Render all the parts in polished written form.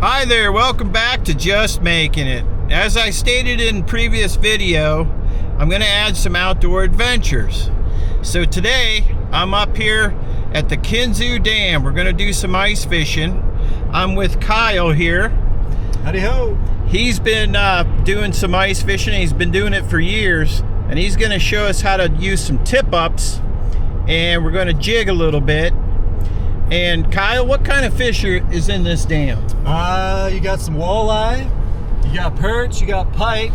Hi there, welcome back to Just Making It. As I stated in previous video, I'm going to add some outdoor adventures. So today, I'm up here at the Kinzua Dam. We're going to do some ice fishing. I'm with Kyle here. Howdy ho! He's been doing some ice fishing. He's been doing it for years. And he's going to show us how to use some tip-ups. And we're going to jig a little bit. And Kyle, what kind of fish is in this dam? You got some walleye, you got perch, you got pike,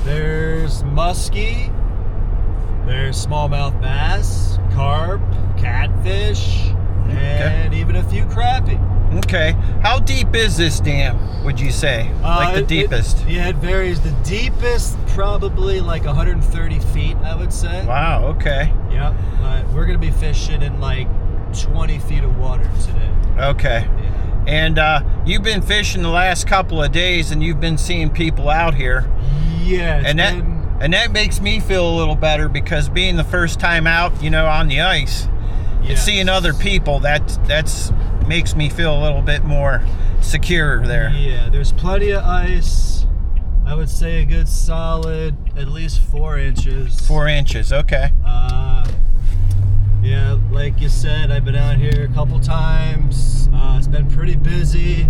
there's muskie, there's smallmouth bass, carp, catfish, and even a few crappie. Okay. How deep is this dam, would you say? Like the deepest? It varies. The deepest, probably like 130 feet, I would say. Wow, okay. Yep, but we're going to be fishing in like 20 feet of water today. Okay. Yeah. And you've been fishing the last couple of days and you've been seeing people out here. Yeah. And that makes me feel a little better, because being the first time out, you know, on the ice, and seeing other people, that's makes me feel a little bit more secure there. Yeah, there's plenty of ice. I would say a good solid at least 4 inches. 4 inches, okay. Yeah, like you said, I've been out here a couple times. It's been pretty busy.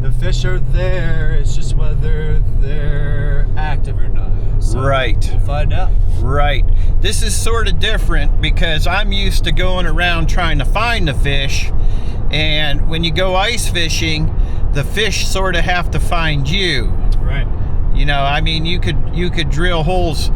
The fish are there. It's just whether they're active or not. So right. We'll find out. Right. This is sort of different because I'm used to going around trying to find the fish. And when you go ice fishing, the fish sort of have to find you. Right. You know, I mean, you could drill holes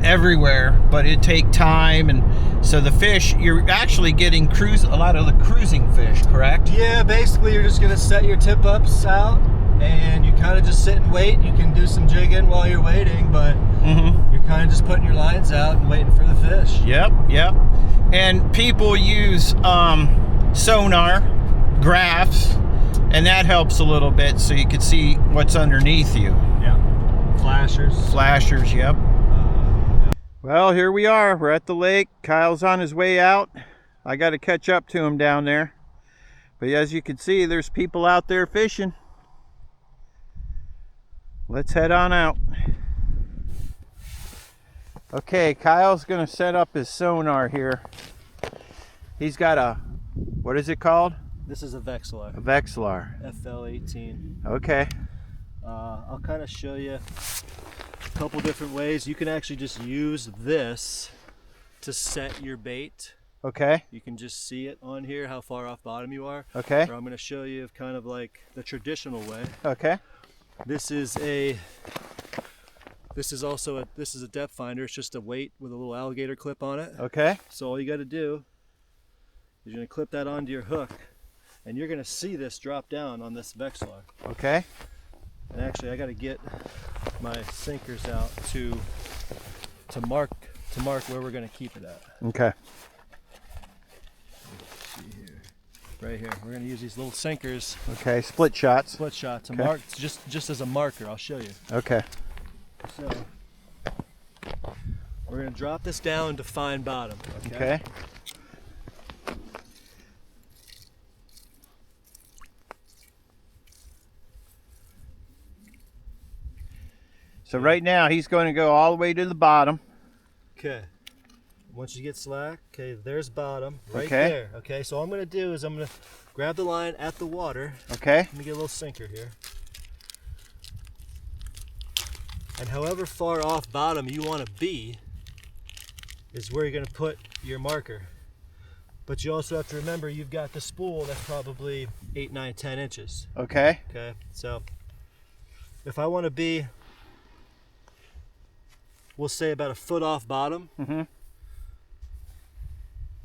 everywhere, but it'd take time, and so the fish, you're actually getting a lot of the cruising fish, correct? Yeah, basically you're just gonna set your tip ups out and you kind of just sit and wait. You can do some jigging while you're waiting, but you're kind of just putting your lines out and waiting for the fish. Yep. And people use sonar graphs, and that helps a little bit so you can see what's underneath you. Yeah. Flashers, yep. Well, here we are. We're at the lake. Kyle's on his way out. I got to catch up to him down there. But as you can see, there's people out there fishing. Let's head on out. Okay, Kyle's going to set up his sonar here. He's got a, what is it called? This is a Vexilar. A Vexilar. FL18. Okay. I'll kind of show you a couple different ways. You can actually just use this to set your bait. Okay. You can just see it on here how far off bottom you are. Okay. Or I'm going to show you kind of like the traditional way. Okay. This is also a depth finder. It's just a weight with a little alligator clip on it. Okay. So all you got to do is you're going to clip that onto your hook, and you're going to see this drop down on this Vexilar. Okay. And actually, I got to get my sinkers out to mark where we're going to keep it at. Okay. Let's see here, right here. We're going to use these little sinkers. Okay. Split shots. Split shot to mark, just as a marker. I'll show you. Okay. So we're going to drop this down to fine bottom. Okay. So right now he's going to go all the way to the bottom. Okay. Once you get slack, okay, there's bottom right Okay. there. Okay, so all I'm going to do is I'm going to grab the line at the water. Okay. Let me get a little sinker here. And however far off bottom you want to be is where you're going to put your marker. But you also have to remember you've got the spool that's probably 8, 9, 10 inches. Okay. Okay, so if I want to be, we'll say about a foot off bottom, Mm-hmm.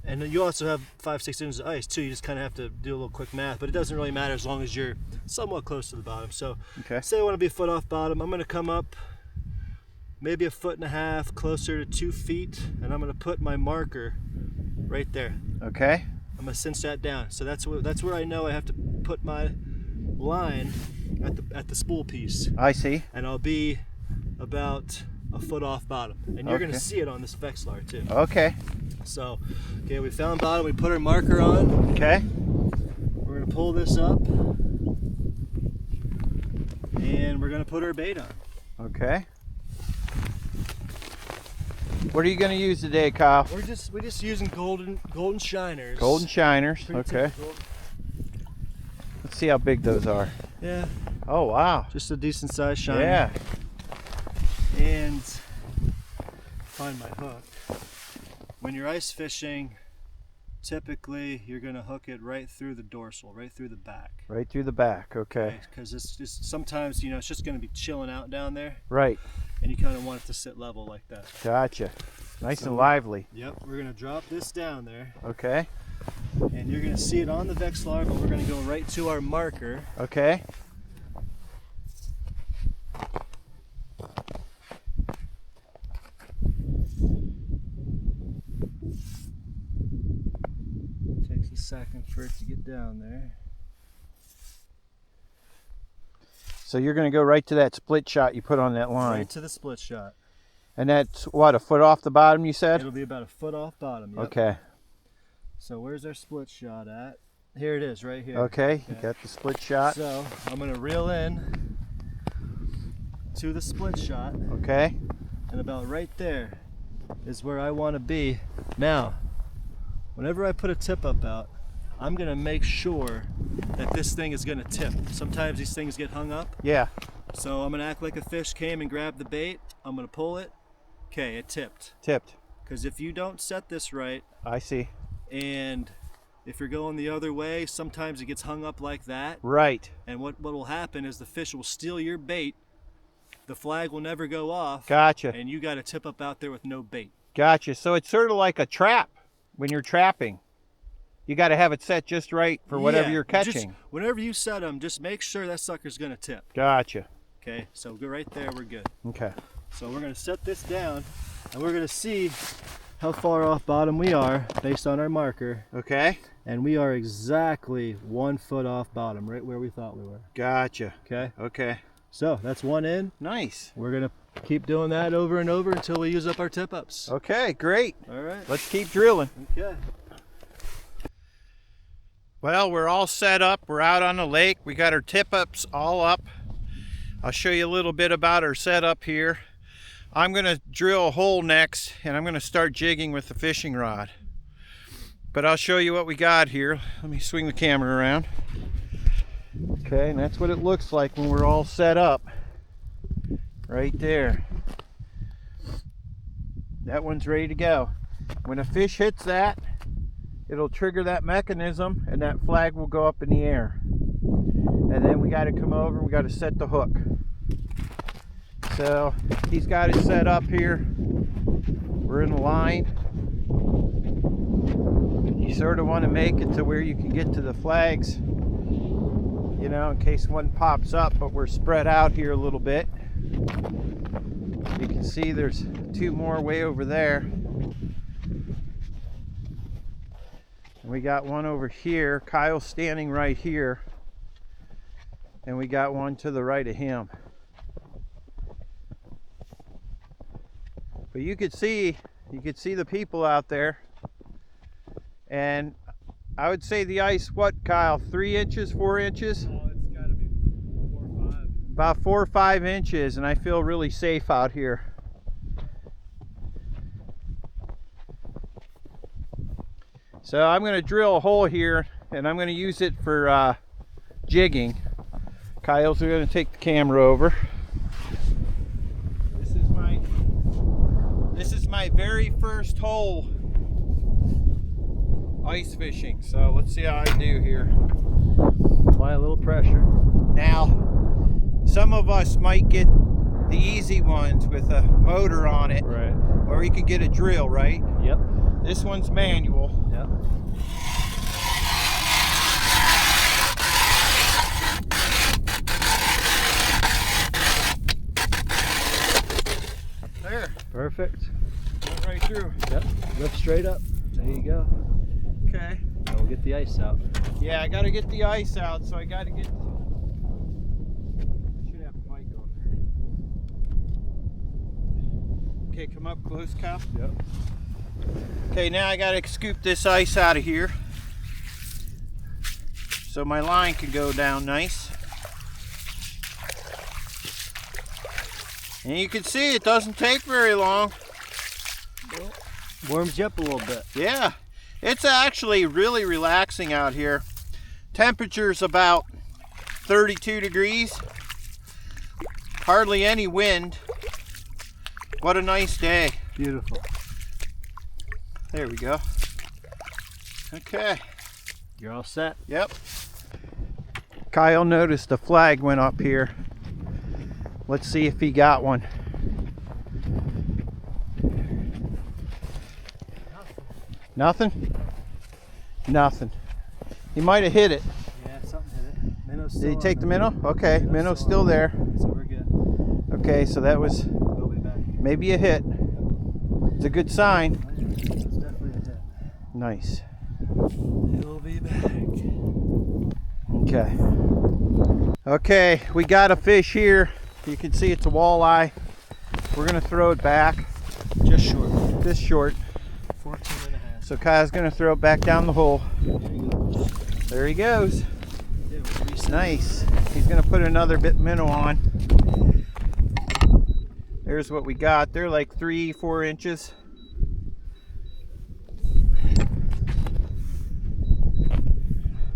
And then you also have 5-6 inches of ice too. You just kind of have to do a little quick math, but it doesn't really matter as long as you're somewhat close to the bottom. So say I want to be a foot off bottom, I'm going to come up maybe 1.5 feet, closer to 2 feet, and I'm going to put my marker right there. Okay. I'm going to cinch that down. So that's where I know I have to put my line at the spool piece. I see. And I'll be about a foot off bottom, and you're going to see it on this Vexlar too. Okay. So, okay, we found bottom, we put our marker on. Okay. We're gonna pull this up, and we're gonna put our bait on. Okay. What are you gonna use today, Kyle? We're just using golden shiners. Golden shiners. Pretty Okay. typical. Let's see how big those are. Yeah. Oh wow. Just a decent sized shiner. Yeah. And find my hook. When you're ice fishing, typically you're going to hook it right through the dorsal, right through the back. Right through the back, okay. Because it's just sometimes, you know, it's just going to be chilling out down there. Right. And you kind of want it to sit level like that. Gotcha. Nice So, and lively. Yep, we're going to drop this down there. Okay. And you're going to see it on the Vexlar, but we're going to go right to our marker. Okay. Takes a second for it to get down there. So you're going to go right to that split shot you put on that line. Right to the split shot. And that's what, a foot off the bottom you said? It'll be about a foot off bottom. Yep. Okay. So where's our split shot at? Here it is, right here. Okay, you got the split shot. So I'm going to reel in to the split shot. Okay. And about right there is where I want to be. Now, whenever I put a tip up out, I'm going to make sure that this thing is going to tip. Sometimes these things get hung up. Yeah. So I'm going to act like a fish came and grabbed the bait. I'm going to pull it. Okay, it tipped. Tipped. Because if you don't set this right, I see. and if you're going the other way, sometimes it gets hung up like that. Right. And what will happen is the fish will steal your bait. The flag will never go off. Gotcha. And you got to tip up out there with no bait. Gotcha. So it's sort of like a trap when you're trapping. You got to have it set just right for whatever you're catching. Just, whenever you set them, just make sure that sucker's going to tip. Gotcha. Okay, so go right there, we're good. Okay. So we're going to set this down, and we're going to see how far off bottom we are based on our marker. Okay. And we are exactly 1 foot off bottom, right where we thought we were. Gotcha. Okay. Okay. So that's one in. Nice. We're going to keep doing that over and over until we use up our tip ups. Okay, great. All right. Let's keep drilling. Okay. Well, we're all set up. We're out on the lake. We got our tip ups all up. I'll show you a little bit about our setup here. I'm going to drill a hole next, and I'm going to start jigging with the fishing rod. But I'll show you what we got here. Let me swing the camera around. Okay, and that's what it looks like when we're all set up. Right there. That one's ready to go. When a fish hits that, it'll trigger that mechanism, and that flag will go up in the air. And then we got to come over and we got to set the hook. So he's got it set up here. We're in line. You sort of want to make it to where you can get to the flags, you know, in case one pops up, but we're spread out here a little bit. You can see there's 2 more way over there. And we got one over here. Kyle's standing right here. And we got one to the right of him. But you could see the people out there. And I would say the ice, what, Kyle, 3 inches, 4 inches? Oh, it's got to be 4 or 5. About 4 or 5 inches, and I feel really safe out here. So I'm going to drill a hole here, and I'm going to use it for jigging. Kyle's going to take the camera over. This is my very first hole ice fishing. So let's see how I do here. Apply a little pressure. Now, some of us might get the easy ones with a motor on it, Right. or you can get a drill, right? Yep. This one's manual. Yep. Perfect. Went right through. Yep. Lift straight up. There you go. Okay. Now we'll get the ice out. Yeah, I gotta get the ice out, so I gotta get. I should have a mic on there. Okay, come up close, Kyle. Yep. Okay, now I gotta scoop this ice out of here so my line can go down nice. And you can see it doesn't take very long. Well, warms you up a little bit. Yeah, it's actually really relaxing out here. Temperature's about 32 degrees. Hardly any wind. What a nice day. Beautiful. There we go. Okay. You're all set. Yep. Kyle noticed the flag went up here. Let's see if he got one. Nothing? Nothing. He might have hit it. Yeah, something hit it. Minnow's still Did he on take the there. minnow? Okay, minnow's still there. So we're good. Okay, so that was We'll be back. maybe a hit. It's a good sign. It's definitely a hit. Nice. We'll be back. Okay. Okay, we got a fish here. You can see it's a walleye. We're gonna throw it back. Just short. This short. 14 and a half. So Kyle's gonna throw it back down the hole. There he goes. Yeah, we'll reset. Nice. He's gonna put another bit minnow on. There's what we got. They're like 3-4 inches.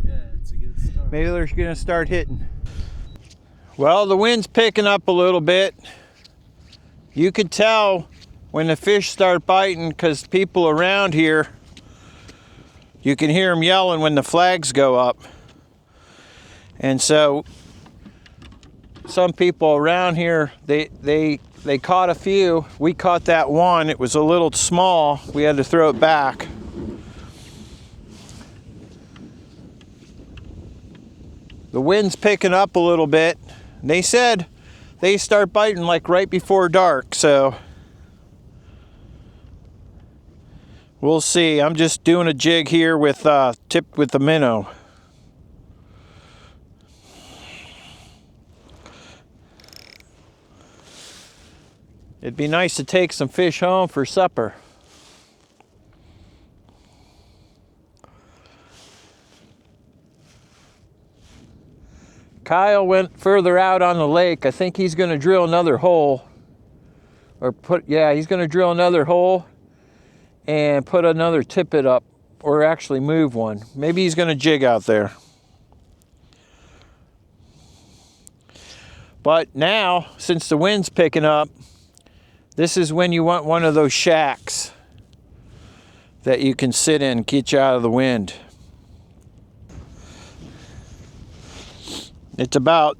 Yeah, it's a good start. Maybe they're gonna start hitting. Well, the wind's picking up a little bit. You could tell when the fish start biting because people around here, you can hear them yelling when the flags go up. And so some people around here, they caught a few. We caught that one. It was a little small. We had to throw it back. The wind's picking up a little bit. They said they start biting like right before dark, so we'll see. I'm just doing a jig here with tipped with the minnow. It'd be nice to take some fish home for supper. Kyle went further out on the lake. I think he's going to drill another hole. He's going to drill another hole and put another tippet up, or actually move one. Maybe he's going to jig out there. But now, since the wind's picking up, this is when you want one of those shacks that you can sit in, get you out of the wind. It's about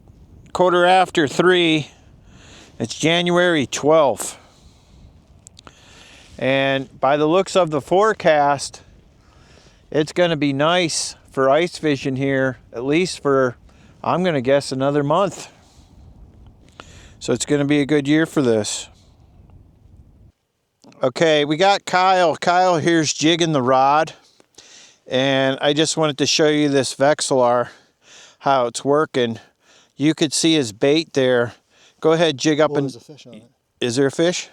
3:15. It's January 12th. And by the looks of the forecast, it's going to be nice for ice fishing here, at least for, I'm going to guess, another month. So it's going to be a good year for this. Okay, we got Kyle. Kyle here's jigging the rod. And I just wanted to show you this Vexilar, how it's working. You could see his bait there. Go ahead, jig up and. There's a fish on it. Is there a fish?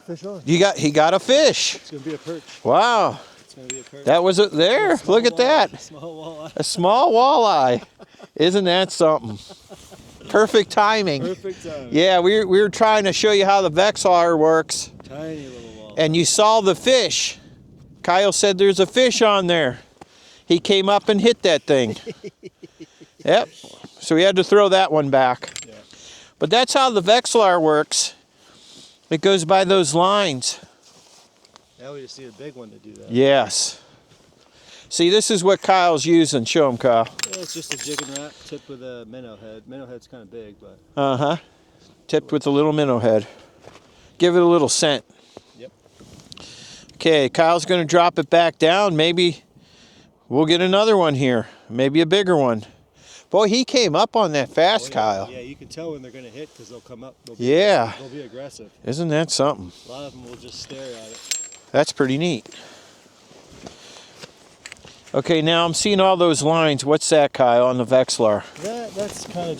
Fish on. He got a fish. It's gonna be a perch. Wow. It's gonna be a perch. That was it there. Look at that. Small walleye. A small walleye. Isn't that something? Perfect timing. Perfect time. Yeah, we were trying to show you how the Vexilar works. Tiny little walleye. And you saw the fish. Kyle said there's a fish on there. He came up and hit that thing. Yep. So we had to throw that one back. Yeah. But that's how the Vexilar works. It goes by those lines. Now we just need a big one to do that. Yes. See, this is what Kyle's using. Show him, Kyle. Yeah, it's just a jig and wrap tipped with a minnow head. Minnow head's kind of big, but. Uh-huh. Tipped with a little minnow head. Give it a little scent. Yep. Okay, Kyle's going to drop it back down. Maybe we'll get another one here. Maybe a bigger one. Boy, he came up on that fast, Oh, yeah. Kyle. Yeah, you can tell when they're going to hit because they'll come up. Yeah. They'll be aggressive. Isn't that something? A lot of them will just stare at it. That's pretty neat. Okay, now I'm seeing all those lines. What's that, Kyle, on the Vexilar? That's kind of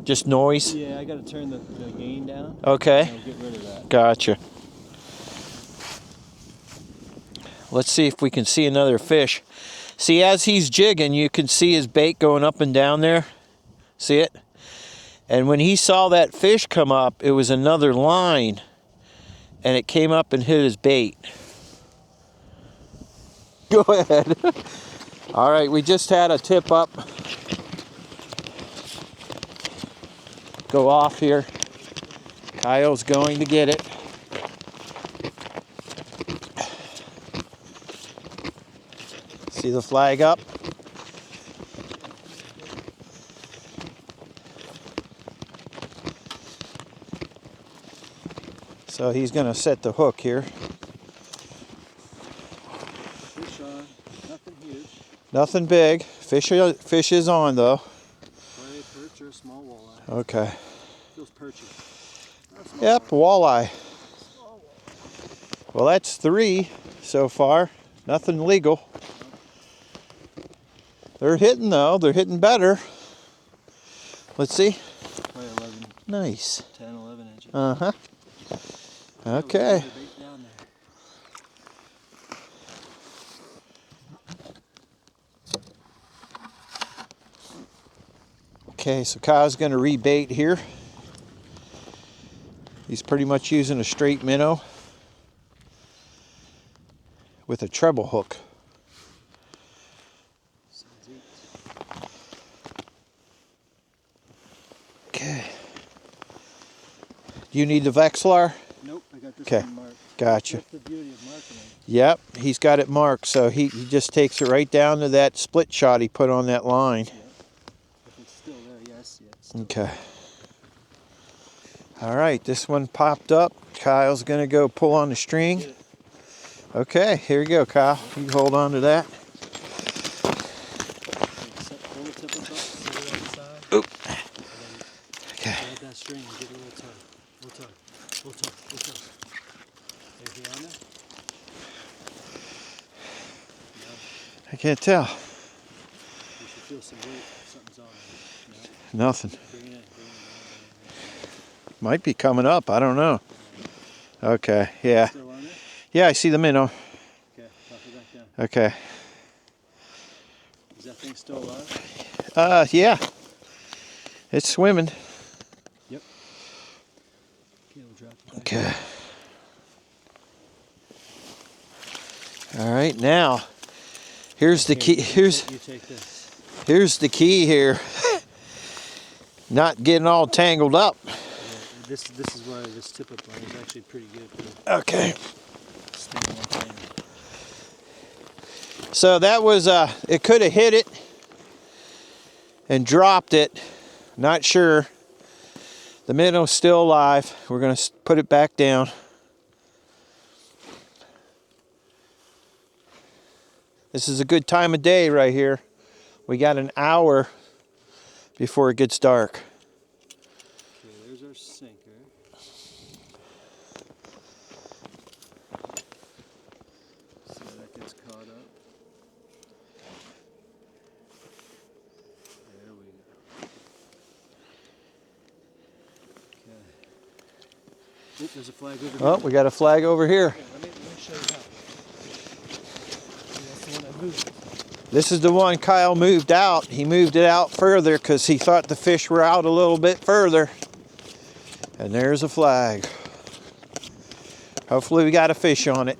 just noise? Yeah, I got to turn the gain down. Okay. And I'll get rid of that. Gotcha. Let's see if we can see another fish. See, as he's jigging, you can see his bait going up and down there. See it? And when he saw that fish come up, it was another line, and it came up and hit his bait. Go ahead. All right, we just had a tip up go off here. Kyle's going to get it. See the flag up? So he's going to set the hook here. Fish on, nothing huge. Nothing big. Fish is on though. Play perch or a small walleye. Okay. Feels perchy. Yep, walleye. Well, that's 3 so far. Nothing legal. They're hitting though. They're hitting better. Let's see. Probably 11. Nice. 10, 11 inches. Uh-huh. Okay. Okay, so Kyle's going to rebait here. He's pretty much using a straight minnow with a treble hook. Okay. Do you need the Vexilar? Nope, I got this Okay. one marked. Gotcha. That's the beauty of marking it. Yep, he's got it marked, so he just takes it right down to that split shot he put on that line. Yeah. If it's still there, yes, yeah. It's still Okay. All right, this one popped up. Kyle's going to go pull on the string. Okay, here you go, Kyle. You can hold on to that. Pull the tip up, sit it on the side. Oop. And then Okay. grab that string and get a little tug. Little tug. Little tug. Little tug. Anything on there? I can't tell. You should feel some weight. Something's on there. No? Nothing. Bring it in. Bring it in. Might be coming up. I don't know. Okay, yeah. Still on there? Yeah, I see the minnow. Okay, pop it back down. Okay. Is that thing still alive? Yeah. It's swimming. Yep. Okay, we'll drop it back. Okay. All right, now here's the key. You take this. Here's the key here. Not getting all tangled up. Yeah, this is why this tip-up line is actually pretty good for Okay. staying on hand. So that was it could have hit it and dropped it. Not sure. The minnow's still alive. We're going to put it back down. This is a good time of day right here. We got an hour before it gets dark. Okay, there's our sinker. See how that gets caught up. There we go. Okay. Oop, there's a flag over there. Oh, we got a flag over here. Yeah, let me show you how. See, that's the one I moved. This is the one Kyle moved out. He moved it out further because he thought the fish were out a little bit further. And there's a flag. Hopefully we got a fish on it.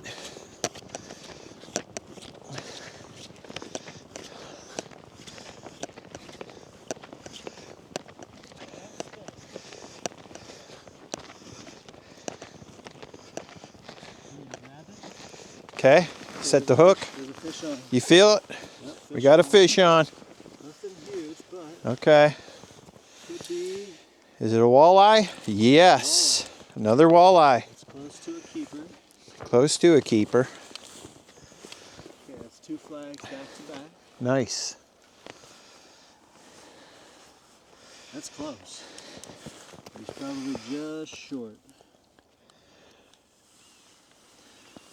Okay, set the hook. There's a fish on. You feel it? Yep, We got a fish on. Nothing huge, but Okay. could be. Is it a walleye? Yes. Another walleye. It's close to a keeper. Close to a keeper. Okay, that's 2 flags back to back. Nice. That's close. He's probably just short.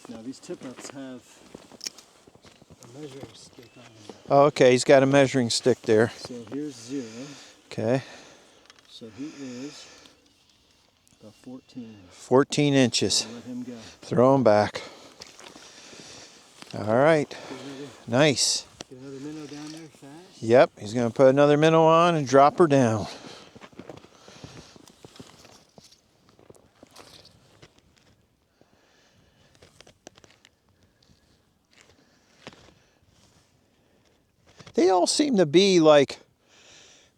Now these tip-ups have a measuring stick on them. Oh, okay, he's got a measuring stick there. So here's 0. Okay. So he is about 14. 14 inches. I'll let him go. Throw him back. All right. Nice. Get another minnow down there fast. Yep, he's going to put another minnow on and drop her down. They all seem to be like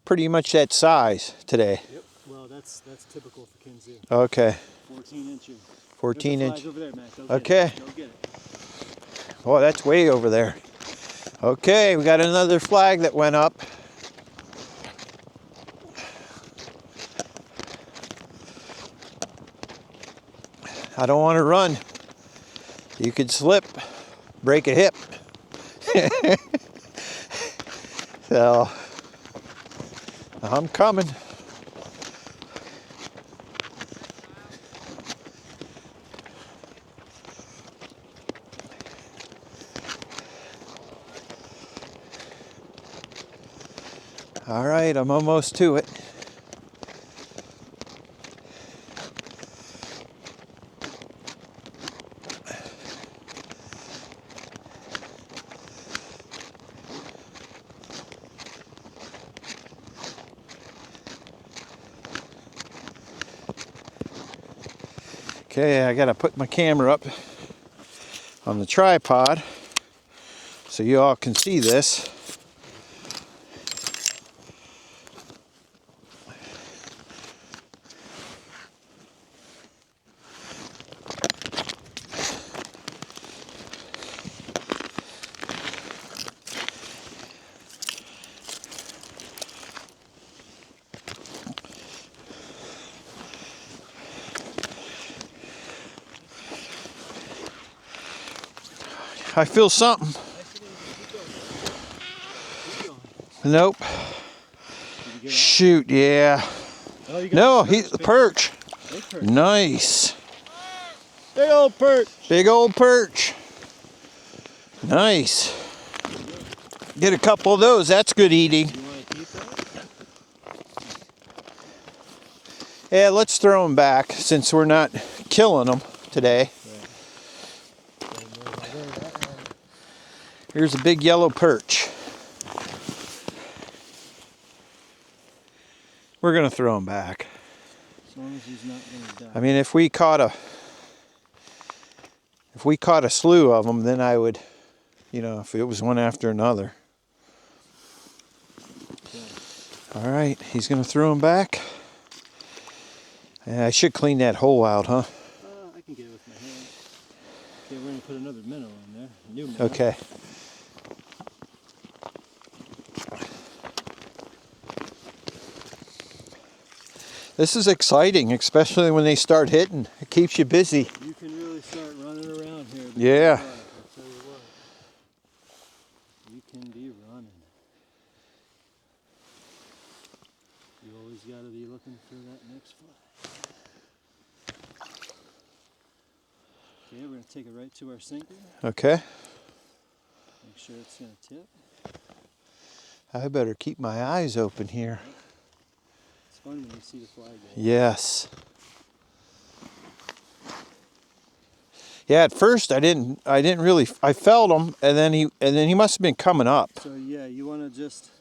pretty much that size today. Yep. Well, that's typical for Kinzua. Okay. 14 inches. 14 inch. Over there, Matt. Go Okay. Get it. Go get it. Oh, that's way over there. Okay, we got another flag that went up. I don't want to run. You could slip, break a hip. So, I'm coming. All right, I'm almost to it. Okay, I gotta put my camera up on the tripod so you all can see this. I feel something. Nope. Shoot, yeah. Oh, you got No, he's the perch. Nice. Big old perch. Big old perch. Nice. Get a couple of those. That's good eating. You want to keep that? Yeah, let's throw them back since we're not killing them today. Here's a big yellow perch. We're gonna throw him back. As long as he's not gonna die. I mean, if we caught a slew of them, then I would, you know, if it was one after another. Okay. All right, he's gonna throw him back. I should clean that hole out, huh? I can get it with my hand. Okay, we're gonna put another minnow in there. A new minnow. Okay. This is exciting, especially when they start hitting. It keeps you busy. You can really start running around here. Yeah. I'll tell you what. You can be running. You always got to be looking for that next fly. Okay, we're going to take it right to our sinker. Okay. Make sure it's going to tip. I better keep my eyes open here. It's fun when you see the fly go. Yes. Yeah, at first I didn't really, I felt him, and then he must have been coming up. So yeah, you want to just,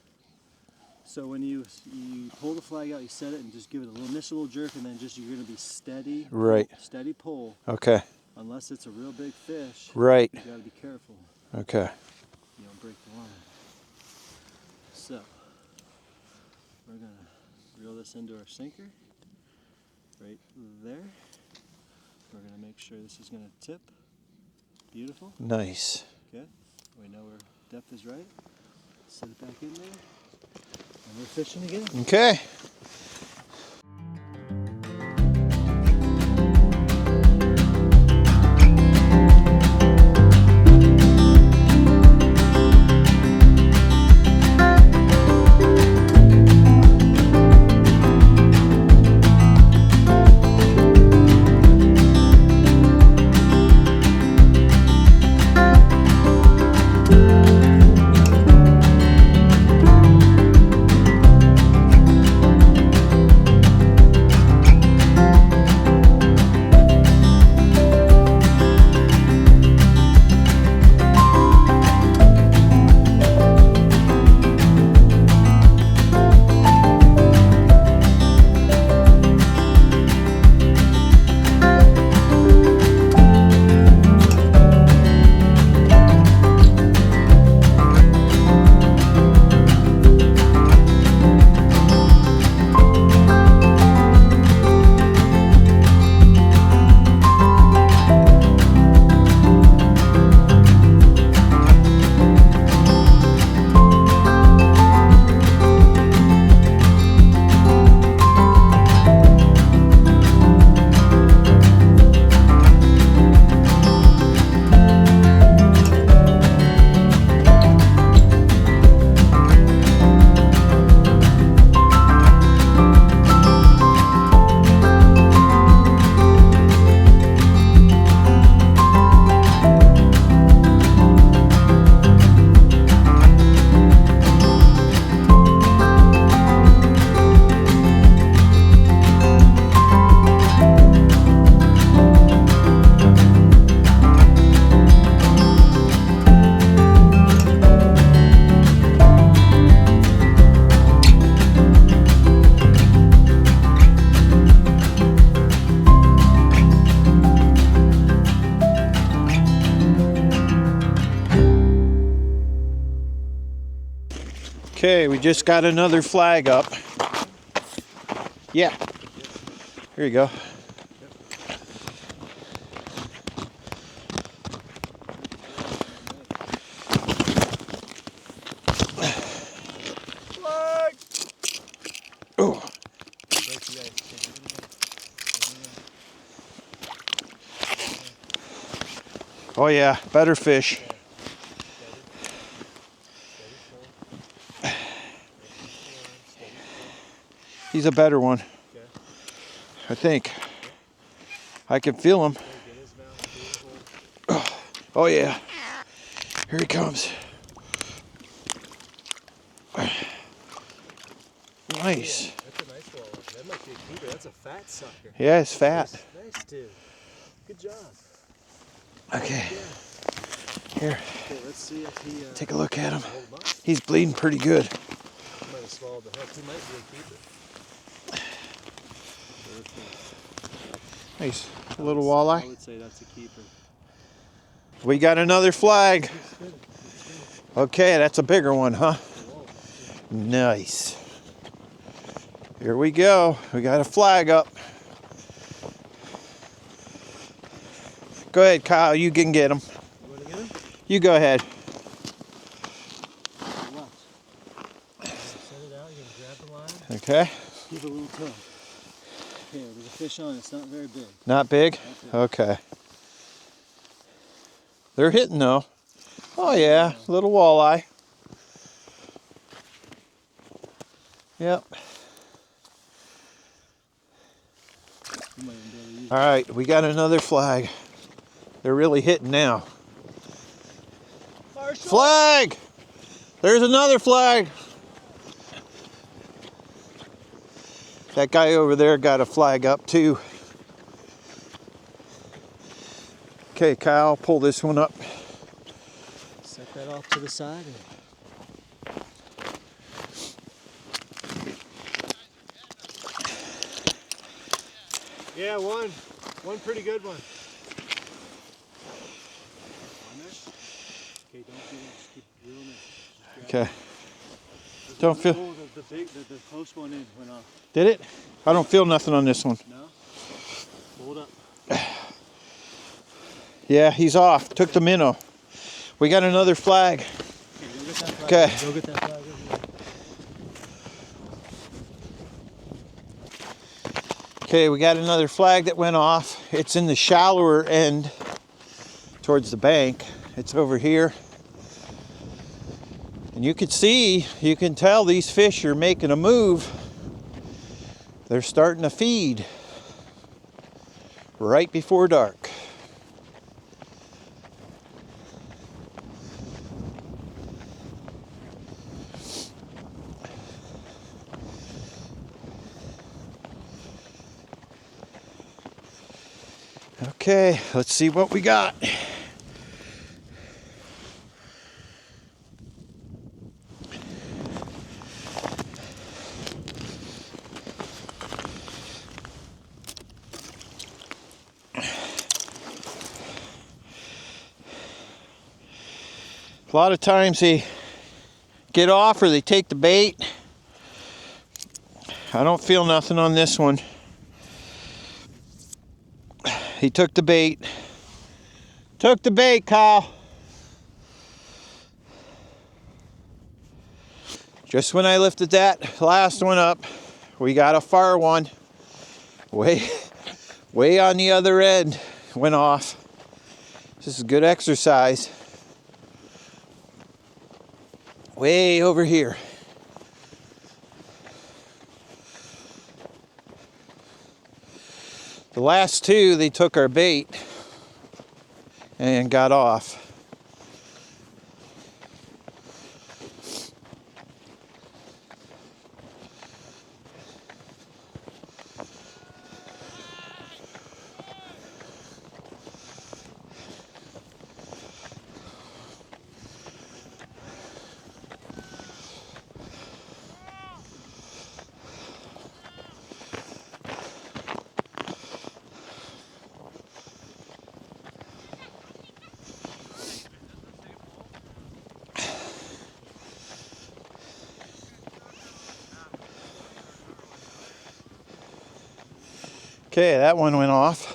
so when you pull the flag out, you set it and just give it a little initial jerk, and then just, you're going to be steady. Right. Steady pull. Okay. Unless it's a real big fish. Right. You got to be careful. Okay. You don't break the line. So, we're going to reel this into our sinker. Right there. We're going to make sure this is going to tip. Beautiful. Nice. Okay. We know our depth is right. Set it back in there. And we're fishing again. Okay. Okay, we just got another flag up. Yeah. Here you go. Flag! Oh. Oh yeah, better fish. He's a better one. I think. I can feel him. Oh yeah. Here he comes. Nice. That's a nice walleye. That might be a keeper. That's a fat sucker. Yeah, it's fat. Nice dude. Good job. Okay. Here. Okay, let's see if he Take a look at him. hold him up. He's bleeding pretty good. He might have swallowed the hook. He might be a keeper. Nice little walleye. I would say that's a keeper. We got another flag. Okay, that's a bigger one, huh? Nice. Here we go. We got a flag up. Go ahead, Kyle. You can get him. You want to get him? You go ahead. What? Set it out. You're going to grab the line. Okay. Give a little tug. Okay, there's a fish on it. It's not very big. Not big? Okay. They're hitting though. Oh yeah, little walleye. Yep. All right, we got another flag. They're really hitting now. Marshall. Flag! There's another flag. That guy over there got a flag up too. Okay, Kyle, pull this one up. Set that off to the side. Yeah, one pretty good one. Okay, don't do it. Just keep reeling it. Okay. Don't feel. Oh, the close one in went off. Did it? I don't feel nothing on this one. No. Hold up. Yeah, he's off. Took the minnow. We got another flag. Okay. Go get that flag. Okay, we got another flag that went off. It's in the shallower end towards the bank. It's over here. And you can tell these fish are making a move. They're starting to feed right before dark. Okay, let's see what we got. A lot of times they get off or they take the bait. I don't feel nothing on this one. He took the bait. Took the bait, Kyle. Just when I lifted that last one up, we got a far one. Way on the other end. Went off. This is good exercise. Way over here. The last two, they took our bait and got off. Okay, that one went off.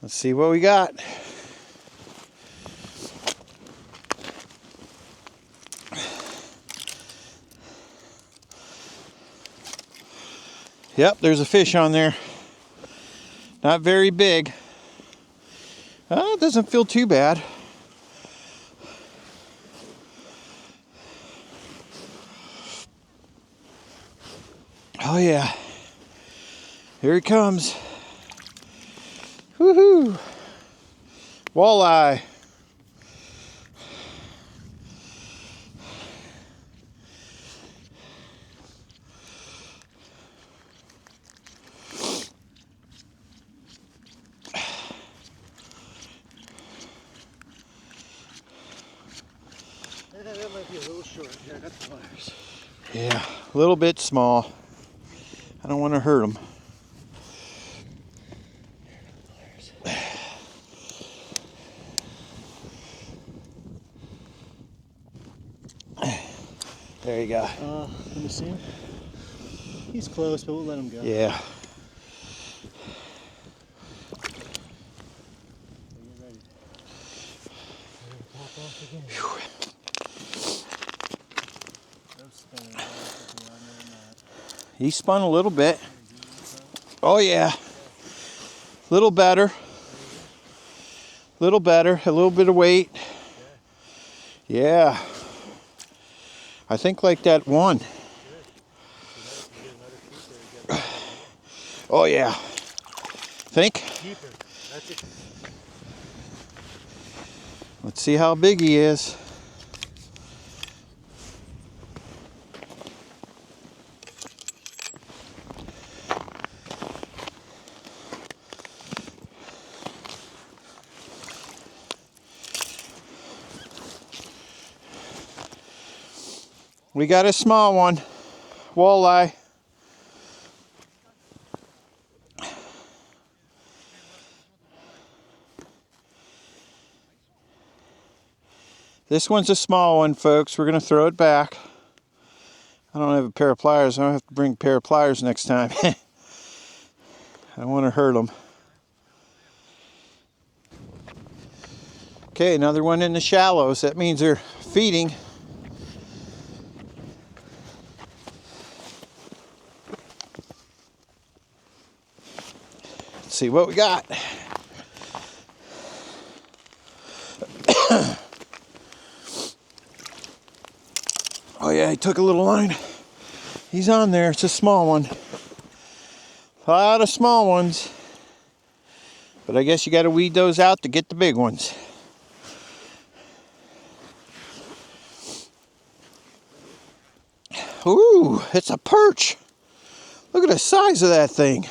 Let's see what we got. Yep, there's a fish on there. Not very big. It doesn't feel too bad. Oh yeah. Here he comes. Woohoo! Walleye. That might be a little short. Yeah, I got the pliers. Yeah, a little bit small. I don't want to hurt him. There you go. Let me see him. He's close, but we'll let him go. Yeah. He spun a little bit. Oh yeah. Little better. Little better. A little bit of weight. Yeah. I think like that one. Oh yeah. Think? Let's see how big he is. We got a small one, walleye. This one's a small one, folks. We're gonna throw it back. I don't have a pair of pliers. I don't have to bring a pair of pliers next time. I don't want to hurt them. Okay, another one in the shallows. That means they're feeding. Let's see what we got. Oh yeah, he took a little line. He's on there. It's a small one. A lot of small ones. But I guess you got to weed those out to get the big ones. Ooh, it's a perch. Look at the size of that thing.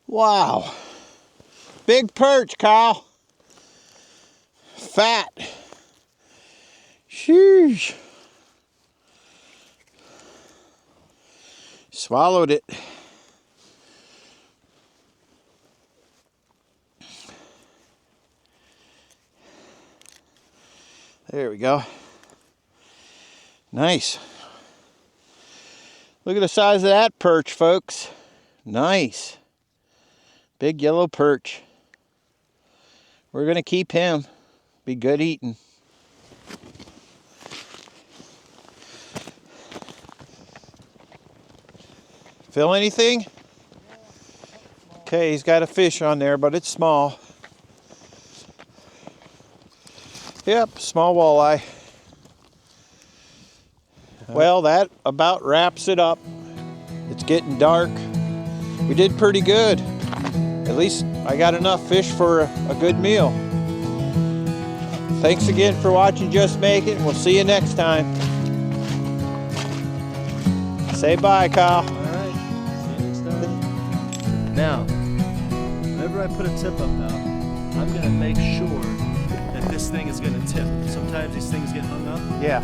Wow. Big perch, Kyle. Fat. Sheesh. Swallowed it. There we go. Nice. Look at the size of that perch, folks. Nice. Big yellow perch. We're going to keep him. Be good eating. Feel anything? Okay, he's got a fish on there, but it's small. Yep, small walleye. Well, that about wraps it up. It's getting dark. We did pretty good. At least I got enough fish for a good meal. Thanks again for watching Just Make It. We'll see you next time. Say bye, Kyle. Alright, see you next time. Now, whenever I put a tip up now, I'm going to make sure that this thing is going to tip. Sometimes these things get hung up. Yeah.